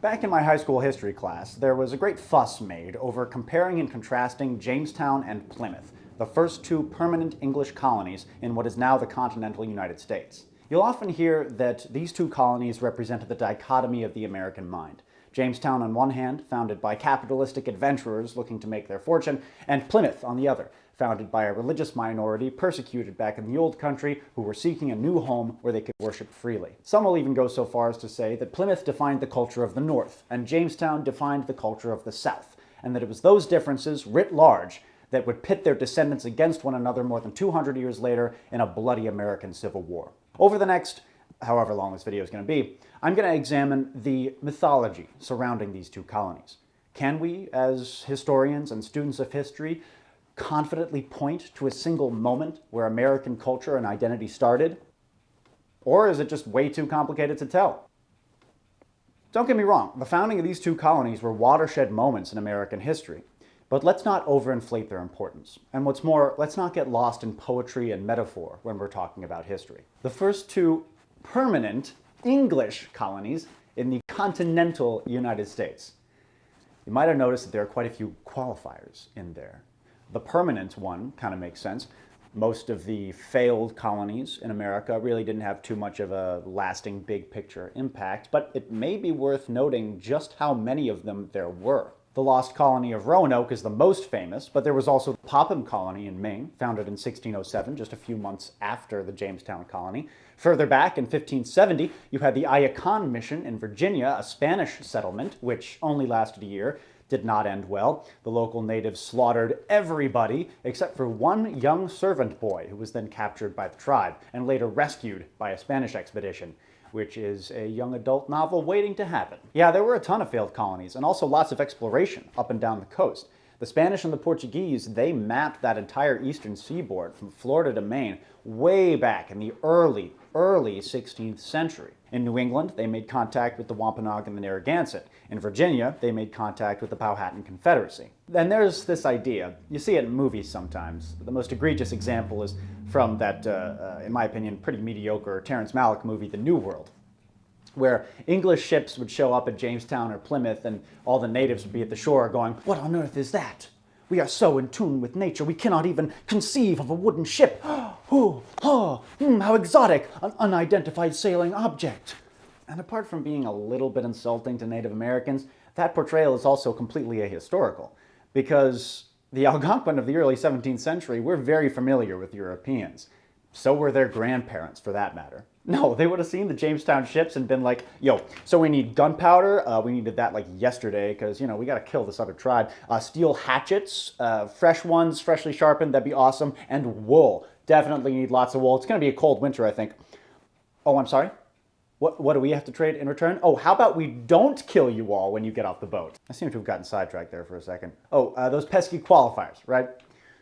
Back in my high school history class, there was a great fuss made over comparing and contrasting Jamestown and Plymouth, the first two permanent English colonies in what is now the continental United States. You'll often hear that these two colonies represented the dichotomy of the American mind. Jamestown on one hand, founded by capitalistic adventurers looking to make their fortune, and Plymouth on the other, founded by a religious minority persecuted back in the old country who were seeking a new home where they could worship freely. Some will even go so far as to say that Plymouth defined the culture of the North, and Jamestown defined the culture of the South, and that it was those differences, writ large, that would pit their descendants against one another more than 200 years later in a bloody American Civil War. Over the next however long this video is going to be, I'm going to examine the mythology surrounding these two colonies. Can we, as historians and students of history, confidently point to a single moment where American culture and identity started? Or is it just way too complicated to tell? Don't get me wrong, the founding of these two colonies were watershed moments in American history. But let's not overinflate their importance. And what's more, let's not get lost in poetry and metaphor when we're talking about history. The first two permanent English colonies in the continental United States. You might have noticed that there are quite a few qualifiers in there. The permanent one kind of makes sense. Most of the failed colonies in America really didn't have too much of a lasting big picture impact, but it may be worth noting just how many of them there were. The lost colony of Roanoke is the most famous, but there was also the Popham colony in Maine, founded in 1607, just a few months after the Jamestown colony. Further back in 1570, you had the Ayacon mission in Virginia, a Spanish settlement, which only lasted a year, did not end well. The local natives slaughtered everybody except for one young servant boy who was then captured by the tribe and later rescued by a Spanish expedition, which is a young adult novel waiting to happen. Yeah, there were a ton of failed colonies and also lots of exploration up and down the coast. The Spanish and the Portuguese, they mapped that entire eastern seaboard from Florida to Maine way back in the early 16th century. In New England, they made contact with the Wampanoag and the Narragansett. In Virginia, they made contact with the Powhatan Confederacy. Then there's this idea, you see it in movies sometimes. The most egregious example is from that, in my opinion, pretty mediocre Terrence Malick movie, The New World, where English ships would show up at Jamestown or Plymouth and all the natives would be at the shore going, "What on earth is that? We are so in tune with nature, we cannot even conceive of a wooden ship. How exotic, an unidentified sailing object." And apart from being a little bit insulting to Native Americans, that portrayal is also completely ahistorical, because the Algonquin of the early 17th century were very familiar with Europeans. So were their grandparents, for that matter. No, they would have seen the Jamestown ships and been like, "Yo, so we need gunpowder, we needed that like yesterday, because, you know, we gotta kill this other tribe. Steel hatchets, fresh ones, freshly sharpened, that'd be awesome, and wool. Definitely need lots of wool. It's gonna be a cold winter, I think. Oh, I'm sorry? What do we have to trade in return? Oh, how about we don't kill you all when you get off the boat?" I seem to have gotten sidetracked there for a second. Oh, those pesky qualifiers, right?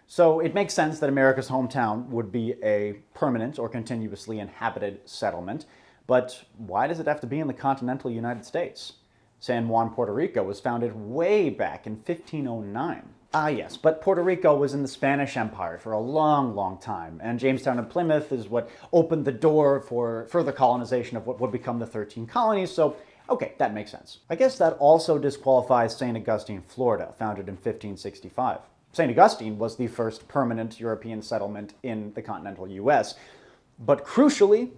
So it makes sense that America's hometown would be a permanent or continuously inhabited settlement, but why does it have to be in the continental United States? San Juan, Puerto Rico was founded way back in 1509. Ah yes, but Puerto Rico was in the Spanish Empire for a long time, and Jamestown and Plymouth is what opened the door for further colonization of what would become the 13 colonies, so okay, that makes sense. I guess that also disqualifies St. Augustine, Florida, founded in 1565. St. Augustine was the first permanent European settlement in the continental US, but crucially,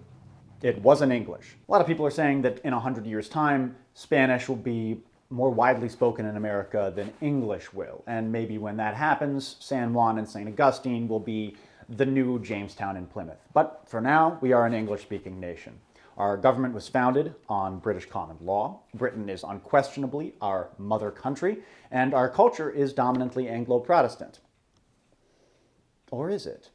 it wasn't English. A lot of people are saying that in 100 years' time, Spanish will be more widely spoken in America than English will, and maybe when that happens, San Juan and St. Augustine will be the new Jamestown and Plymouth. But for now, we are an English-speaking nation. Our government was founded on British common law. Britain is unquestionably our mother country, and our culture is dominantly Anglo-Protestant. Or is it?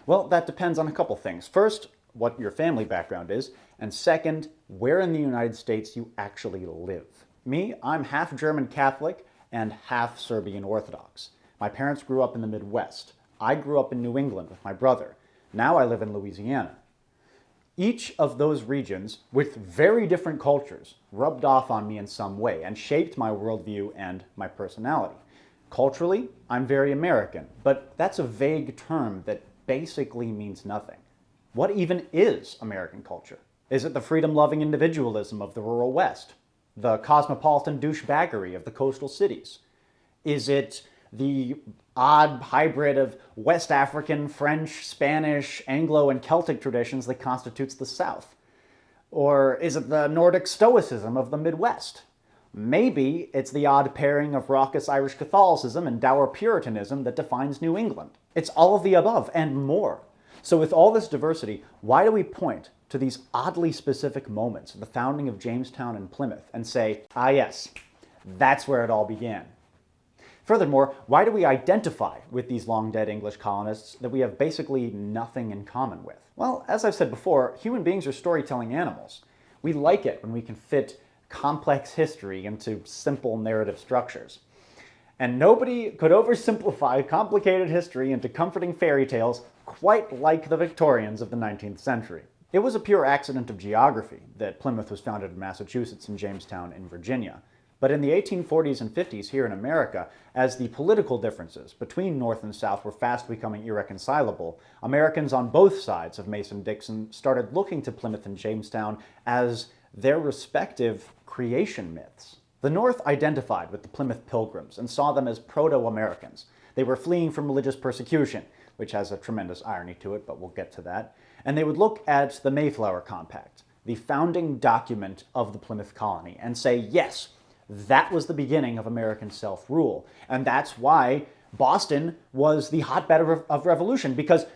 Well, that depends on a couple things. First, what your family background is, and second, where in the United States you actually live. Me, I'm half German Catholic and half Serbian Orthodox. My parents grew up in the Midwest. I grew up in New England with my brother. Now I live in Louisiana. Each of those regions, with very different cultures, rubbed off on me in some way and shaped my worldview and my personality. Culturally, I'm very American, but that's a vague term that basically means nothing. What even is American culture? Is it the freedom-loving individualism of the rural West? the cosmopolitan douchebaggery of the coastal cities? Is it the odd hybrid of West African, French, Spanish, Anglo, and Celtic traditions that constitutes the South? Or is it the Nordic Stoicism of the Midwest? Maybe it's the odd pairing of raucous Irish Catholicism and dour Puritanism that defines New England. It's all of the above and more. So with all this diversity, why do we point to these oddly specific moments of the founding of Jamestown and Plymouth and say, ah yes, that's where it all began? Furthermore, why do we identify with these long-dead English colonists that we have basically nothing in common with? Well, as I've said before, human beings are storytelling animals. We like it when we can fit complex history into simple narrative structures. And nobody could oversimplify complicated history into comforting fairy tales quite like the Victorians of the 19th century. It was a pure accident of geography that Plymouth was founded in Massachusetts and Jamestown in Virginia. But in the 1840s and 50s here in America, as the political differences between North and South were fast becoming irreconcilable, Americans on both sides of Mason-Dixon started looking to Plymouth and Jamestown as their respective creation myths. The North identified with the Plymouth Pilgrims and saw them as proto-Americans. They were fleeing from religious persecution, which has a tremendous irony to it, but we'll get to that. And they would look at the Mayflower Compact, the founding document of the Plymouth colony, and say, yes, that was the beginning of American self-rule. And that's why Boston was the hotbed of revolution, because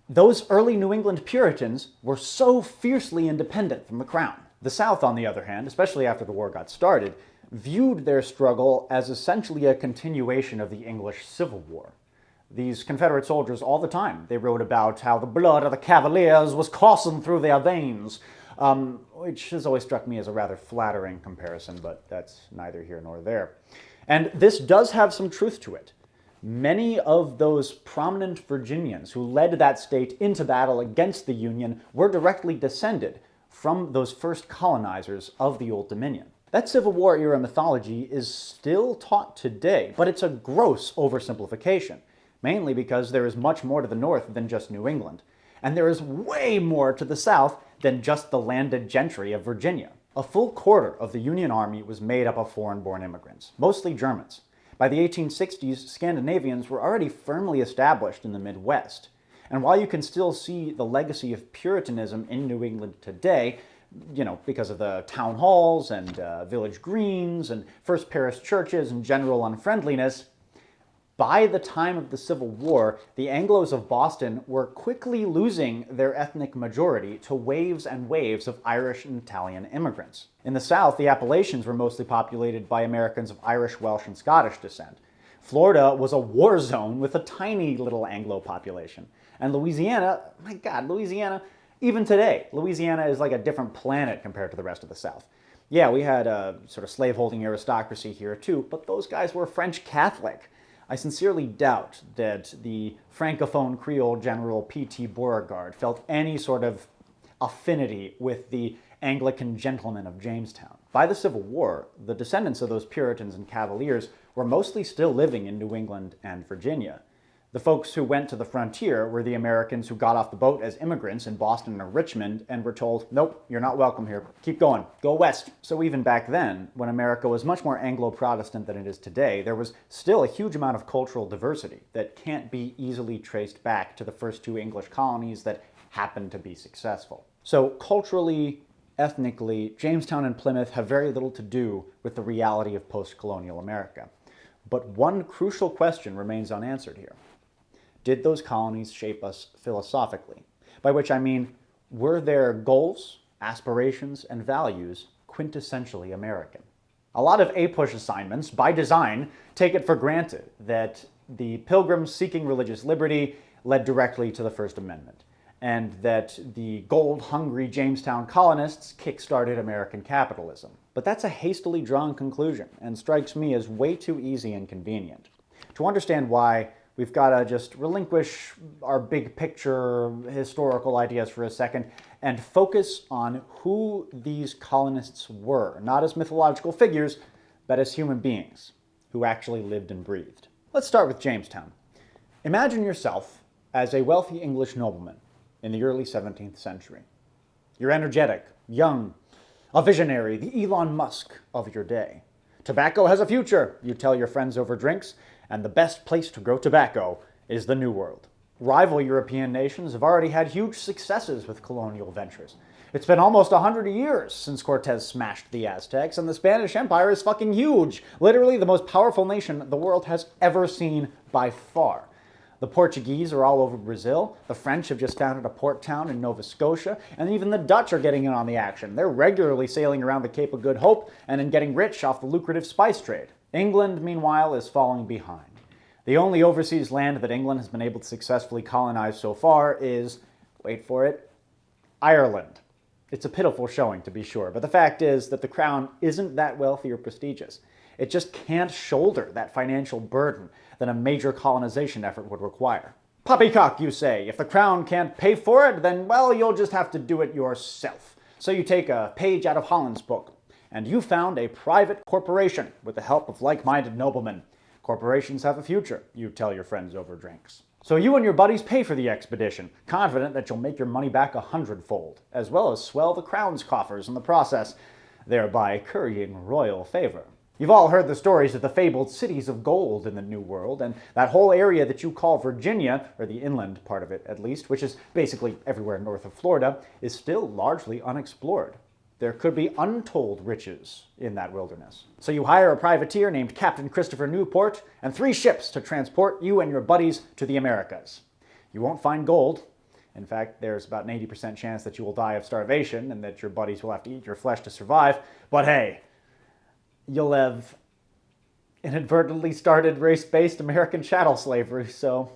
those early New England Puritans were so fiercely independent from the crown. The South, on the other hand, especially after the war got started, viewed their struggle as essentially a continuation of the English Civil War. These Confederate soldiers, all the time, they wrote about how the blood of the Cavaliers was coursing through their veins, which has always struck me as a rather flattering comparison, but that's neither here nor there. And this does have some truth to it. Many of those prominent Virginians who led that state into battle against the Union were directly descended from those first colonizers of the Old Dominion. That Civil War era mythology is still taught today, but it's a gross oversimplification, mainly because there is much more to the north than just New England, and there is way more to the south than just the landed gentry of Virginia. A full quarter of the Union Army was made up of foreign-born immigrants, mostly Germans. By the 1860s, Scandinavians were already firmly established in the Midwest. And while you can still see the legacy of Puritanism in New England today, because of the town halls and village greens and first parish churches and general unfriendliness, by the time of the Civil War, the Anglos of Boston were quickly losing their ethnic majority to waves and waves of Irish and Italian immigrants. In the South, the Appalachians were mostly populated by Americans of Irish, Welsh, and Scottish descent. Florida was a war zone with a tiny little Anglo population. And Louisiana, my God, Louisiana, even today, Louisiana is like a different planet compared to the rest of the South. Yeah, we had a sort of slaveholding aristocracy here too, but those guys were French Catholic. I sincerely doubt that the Francophone Creole General P.T. Beauregard felt any sort of affinity with the Anglican gentlemen of Jamestown. By the Civil War, the descendants of those Puritans and Cavaliers were mostly still living in New England and Virginia. The folks who went to the frontier were the Americans who got off the boat as immigrants in Boston or Richmond and were told, nope, you're not welcome here. Keep going. Go west. So even back then, when America was much more Anglo-Protestant than it is today, there was still a huge amount of cultural diversity that can't be easily traced back to the first two English colonies that happened to be successful. So culturally, ethnically, Jamestown and Plymouth have very little to do with the reality of post-colonial America. But one crucial question remains unanswered here. Did those colonies shape us philosophically? By which I mean, were their goals, aspirations, and values quintessentially American? A lot of APUSH assignments, by design, take it for granted that the Pilgrims seeking religious liberty led directly to the First Amendment, and that the gold-hungry Jamestown colonists kick-started American capitalism. But that's a hastily drawn conclusion, and strikes me as way too easy and convenient. To understand why, we've got to just relinquish our big picture historical ideas for a second and focus on who these colonists were, not as mythological figures, but as human beings who actually lived and breathed. Let's start with Jamestown. Imagine yourself as a wealthy English nobleman in the early 17th century. You're energetic, young, A visionary, the Elon Musk of your day. Tobacco has a future, you tell your friends over drinks, and the best place to grow tobacco is the New World. Rival European nations have already had huge successes with colonial ventures. It's been almost 100 years since Cortez smashed the Aztecs, and the Spanish Empire is fucking huge. Literally the most powerful nation the world has ever seen by far. The Portuguese are all over Brazil, the French have just founded a port town in Nova Scotia, and even the Dutch are getting in on the action. They're regularly sailing around the Cape of Good Hope and getting rich off the lucrative spice trade. England, meanwhile, is falling behind. The only overseas land that England has been able to successfully colonize so far is, wait for it, Ireland. It's a pitiful showing, to be sure, but the fact is that the crown isn't that wealthy or prestigious. It just can't shoulder that financial burden that a major colonization effort would require. Poppycock, you say. If the crown can't pay for it, then, well, you'll just have to do it yourself. So you take a page out of Holland's book, and you found a private corporation with the help of like-minded noblemen. Corporations have a future, you tell your friends over drinks. So you and your buddies pay for the expedition, confident that you'll make your money back 100-fold, as well as swell the crown's coffers in the process, thereby currying royal favor. You've all heard the stories of the fabled cities of gold in the New World, and that whole area that you call Virginia, or the inland part of it at least, which is basically everywhere north of Florida, is still largely unexplored. There could be untold riches in that wilderness. So you hire a privateer named Captain Christopher Newport and 3 ships to transport you and your buddies to the Americas. You won't find gold. In fact, there's about an 80% chance that you will die of starvation and that your buddies will have to eat your flesh to survive. But hey, you'll have inadvertently started race-based American chattel slavery, so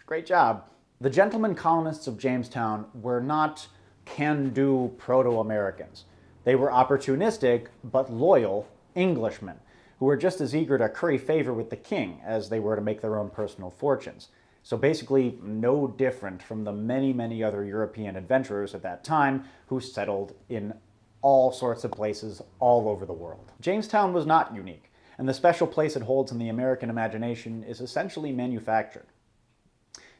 great job. The gentlemen colonists of Jamestown were not can-do proto-Americans. They were opportunistic but loyal Englishmen who were just as eager to curry favor with the king as they were to make their own personal fortunes. So basically no different from the many, many other European adventurers at that time who settled in all sorts of places all over the world. Jamestown was not unique, and the special place it holds in the American imagination is essentially manufactured.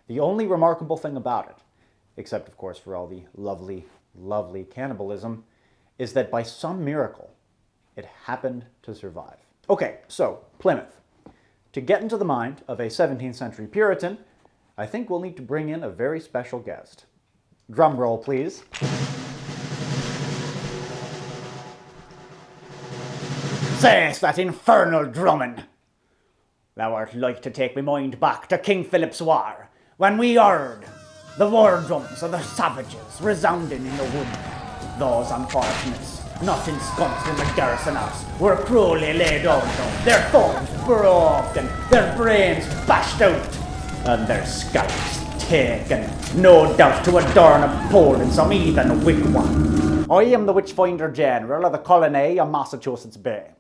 The only remarkable thing about it, except of course for all the lovely, lovely cannibalism, is that by some miracle, it happened to survive. Okay, so Plymouth. To get into the mind of a 17th century Puritan, I think we'll need to bring in a very special guest. Drum roll, please. Says that infernal drumming! Thou art like to take me mind back to King Philip's War, when we heard the war drums of the savages resounding in the wood. Those unfortunates, not ensconced in the garrison house, were cruelly laid down, their thumbs broken, their brains bashed out, and their scalps taken, no doubt to adorn a pole in some heathen wigwam. I am the Witchfinder General of the colony of Massachusetts Bay.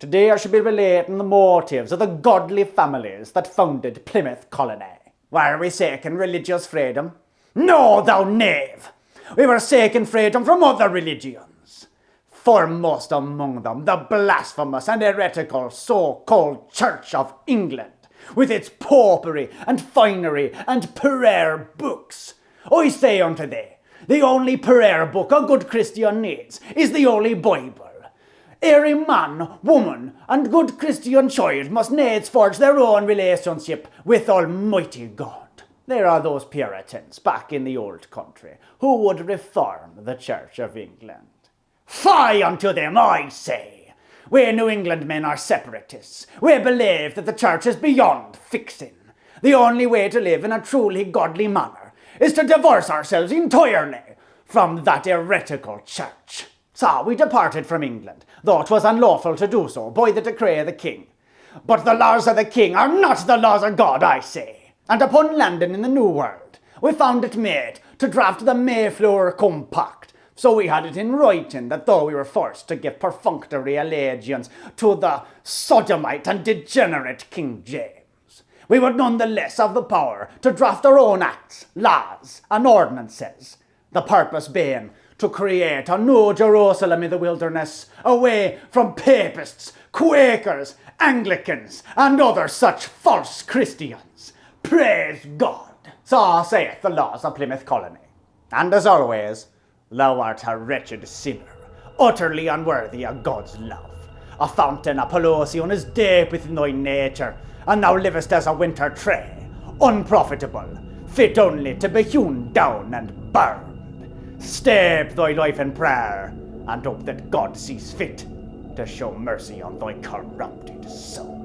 Today I shall be relating the motives of the godly families that founded Plymouth Colony. Were we seeking religious freedom? No, thou knave! We were seeking freedom from other religions. Foremost among them, the blasphemous and heretical so-called Church of England, with its popery and finery and prayer books. I say unto thee, the only prayer book a good Christian needs is the Holy Bible. Every man, woman, and good Christian child must needs forge their own relationship with Almighty God. There are those Puritans back in the old country who would reform the Church of England. Fie unto them, I say! We New England men are separatists. We believe that the Church is beyond fixing. The only way to live in a truly godly manner is to divorce ourselves entirely from that heretical Church. So we departed from England, though it was unlawful to do so by the decree of the king. But the laws of the king are not the laws of God, I say. And upon landing in the New World, we found it made to draft the Mayflower Compact. So we had it in writing that though we were forced to give perfunctory allegiance to the sodomite and degenerate King James, we would nonetheless have the power to draft our own acts, laws, and ordinances, the purpose being to create a new Jerusalem in the wilderness, away from papists, Quakers, Anglicans, and other such false Christians. Praise God! So saith the laws of Plymouth Colony. And as always, thou art a wretched sinner. utterly unworthy of God's love. A fountain of pollution is deep within thy nature, and thou livest as a winter tree, unprofitable, fit only to be hewn down and burned. Step thy life in prayer, and hope that God sees fit to show mercy on thy corrupted soul.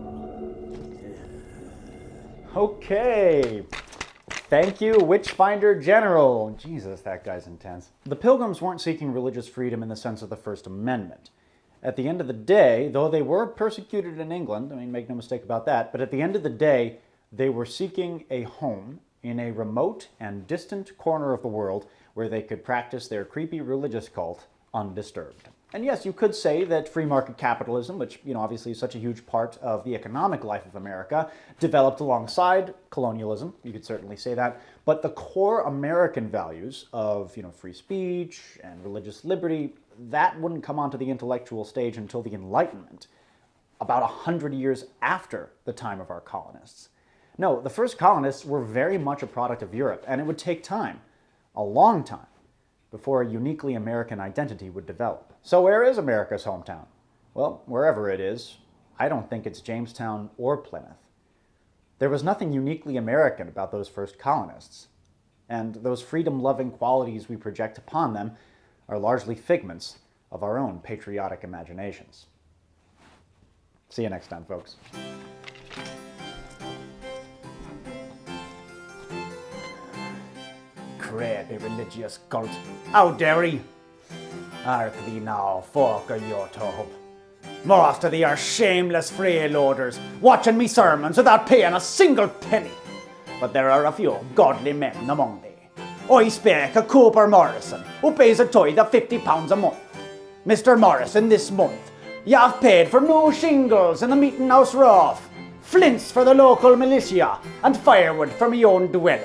Okay. Thank you, Witchfinder General. Jesus, that guy's intense. The Pilgrims weren't seeking religious freedom in the sense of the First Amendment. At the end of the day, though they were persecuted in England, I mean, make no mistake about that, but at the end of the day, they were seeking a home in a remote and distant corner of the world where they could practice their creepy religious cult undisturbed. And yes, you could say that free market capitalism, which, obviously is such a huge part of the economic life of America, developed alongside colonialism. You could certainly say that. But the core American values of, free speech and religious liberty, that wouldn't come onto the intellectual stage until the Enlightenment, about 100 years after the time of our colonists. No, the first colonists were very much a product of Europe, and it would take time, a long time, before a uniquely American identity would develop. So where is America's hometown? Well, wherever it is, I don't think it's Jamestown or Plymouth. There was nothing uniquely American about those first colonists, and those freedom-loving qualities we project upon them are largely figments of our own patriotic imaginations. See you next time, folks. Creepy religious cult. How dare he? Hark thee now, folk of your tub. Most of thee are shameless freeloaders, watching me sermons without paying a single penny. But there are a few godly men among thee. I speak of Cooper Morrison, who pays a tithe of £50 a month. Mr. Morrison, this month, you have paid for new shingles in the meeting house roof, flints for the local militia, and firewood for my own dwelling.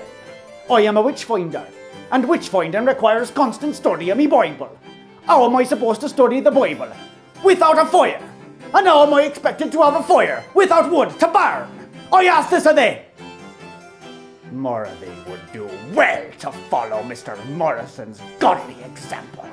I am a witchfinder, and witchfinding requires constant study of me Bible. How am I supposed to study the Bible without a fire? And how am I expected to have a fire without wood to burn? I ask this of thee. More of thee would do well to follow Mr. Morrison's godly example.